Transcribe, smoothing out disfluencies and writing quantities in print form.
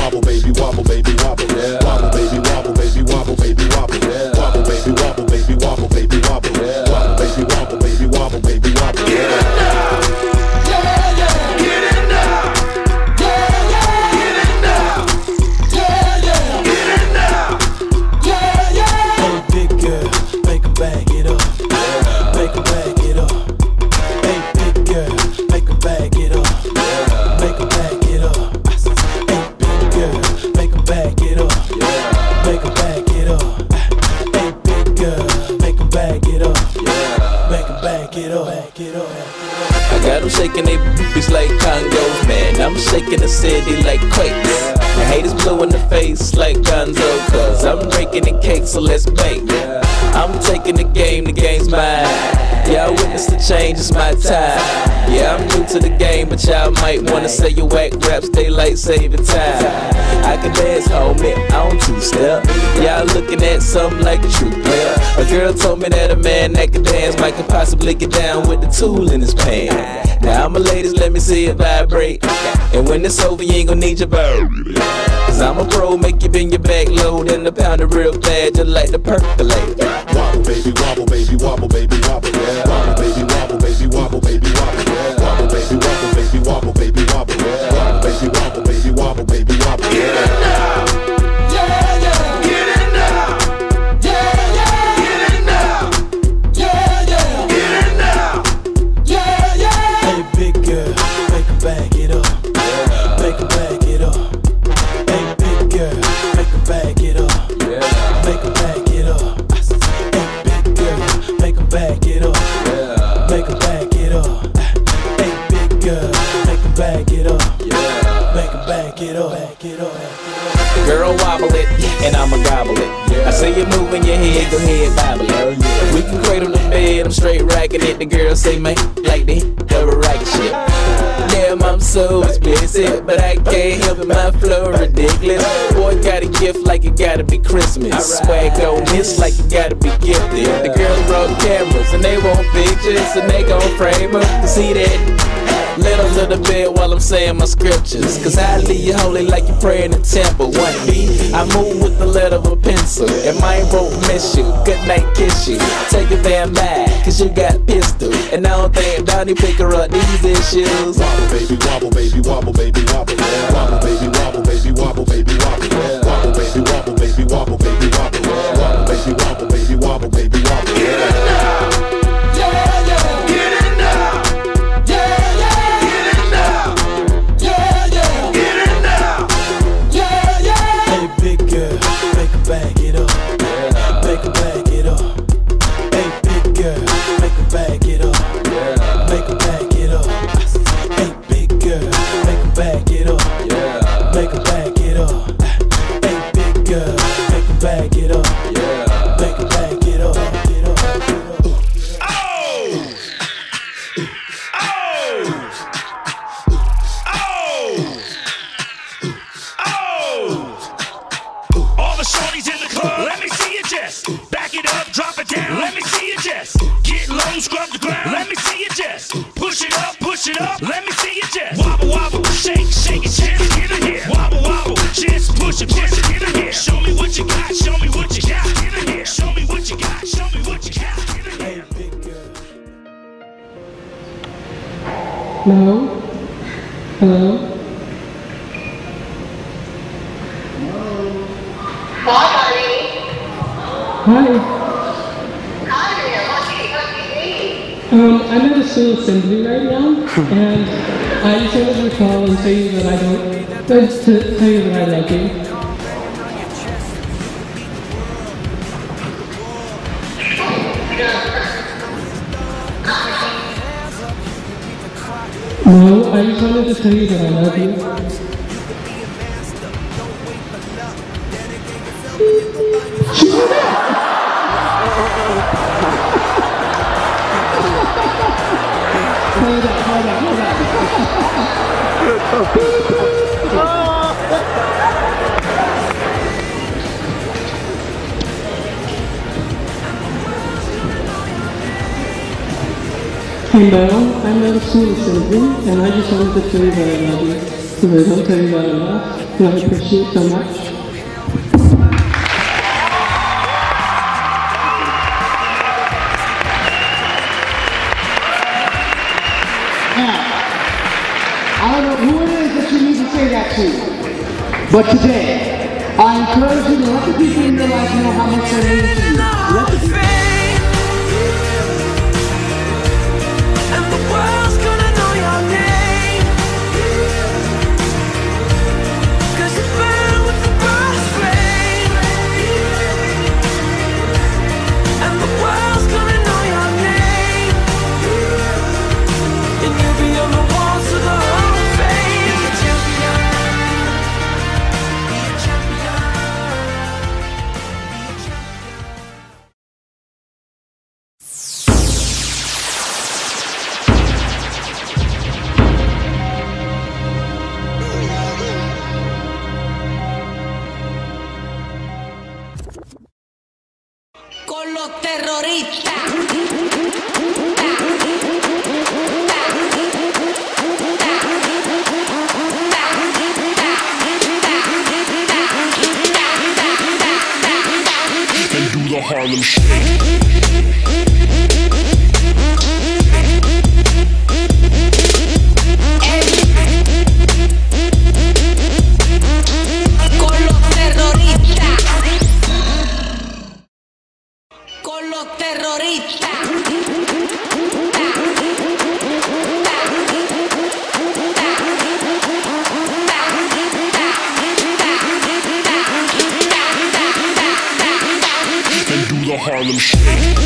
wobble, baby, wobble, baby, wobble, yeah. Wobble, baby, wobble, baby, wobble, baby, wobble, yeah. Wobble, baby, wobble, baby, wobble, baby, wobble, yeah. Wobble, baby, wobble, baby, wobble, baby, wobble. Get it now, yeah, yeah. Get it now, yeah, yeah. Get it now, yeah, yeah. Get it now, yeah, yeah. Hey, big girl, make 'em bag it up, yeah. Make 'em bag it up. Hey, big girl, make 'em bag it up, yeah. Make 'em bag it up. Hey, big girl, make 'em bag it up, yeah. Make 'em bag it up. Hey, big girl, make 'em bag it up, yeah. Make 'em bag it up, bag it up. I got them shaking they boobies like Congos, man. I'm shaking the city like quakes. The haters blue in the face like Gonzo, cause I'm breaking the cake, so let's bake. I'm taking the game's mine. Y'all witness the change, it's my time. Yeah, I'm new to the game, but y'all might wanna say you whack raps, daylight saving time. I can dance, homie, I don't two-step. Y'all looking at something like a true player. A girl told me that a man that can dance might could possibly get down with the tool in his pants. Now I'm a ladies, let me see it vibrate. And when it's over, you ain't gon' need your bird. Cause I'm a pro, make you bend your back low, then the pound it real fast, just like the percolate. Wobble, baby, wobble, baby, wobble, baby, wobble, yeah. Wobble, baby, wobble, baby, wobble, baby, wobble, yeah. Wobble, baby, wobble, baby, wobble, baby, wobble, yeah. Wobble, baby, wobble, baby, wobble, baby, wobble. Get it now, yeah, yeah. Get it now, yeah, yeah. Get it now, yeah, yeah. Get it now, yeah, yeah. Hey, big girl, make 'em bag it up, yeah. Make 'em bag it up. Hey, big girl, make 'em bag it up, yeah. Make 'em bag it up. Hey, big girl, make 'em bag it up, yeah. Make 'em bag it up. Hey, big girl, make 'em bag it up, yeah. Make 'em bag it up, bag it up. Girl, wobble it, and I'ma gobble it. I see you moving your head, go ahead, bobble it. We can cradle the bed, I'm straight racking it. The girl say, man, like the racket shit. Damn, I'm so explicit, but I can't help it, my flow ridiculous. Boy, got a gift like it gotta be Christmas. Swag on this like it gotta be gifted. The girls brought cameras, and they want pictures, and they gon' frame them. See that? Let a little bit while I'm saying my scriptures. Cause I leave you holy like you pray in the temple. 1B, I move with the letter of a pencil. And mine won't miss you, good night kiss you. Take it damn back, cause you got pistol. And I don't think Donnie pick her up these issues. Wobble, baby, wobble, baby, wobble, baby, wobble, yeah. Wobble, baby, wobble, baby, wobble, baby, wobble, yeah. Wobble, baby, wobble, baby, wobble, baby, wobble, yeah. Wobble, baby, wobble, baby, wobble, baby, wobble. Get it now, yeah, yeah. Get it now, yeah, yeah. Get it now, yeah, yeah. Get it now, yeah, yeah. Hey, big girl, make 'em bag it up, yeah. Make 'em bag it up. Hey, big girl, make 'em bag it up, yeah. Make 'em bag it up. Hey, big girl, make 'em bag it up, yeah. Make 'em bag it up. Hey, big girl, make 'em bag it up, yeah. Make 'em bag it up, bag it up, bag it up. All the shorties in the club, let me see you just back it up, drop it down. Let me see you just get low, scrub the ground. Let me see you just push it up. Let me see you just wobble, wobble, shake, shake it, just get in here. Wobble, wobble, just push it, get in here. Show me what you got, show me what you got, get in here. Show me what you got, show me what you got, get in here. Hey, big girl. Hello? Hello? Hi. I'm at a school assembly right now, and I just wanted to call and tell you that I like you. No, I just wanted to tell you that I love you. Hey Mel, I'm at a school assembly, and I just wanted to tell you that I love you. because I don't tell you that enough, and I appreciate so much. Now, I don't know who it is that you need to say that to, but today, I encourage you to let the people in your life know how much they mean to you. Let the people con los terroristas. And do the Harlem Shake. Con los terroristas. Con los terroristas. And do the Harlem Shake.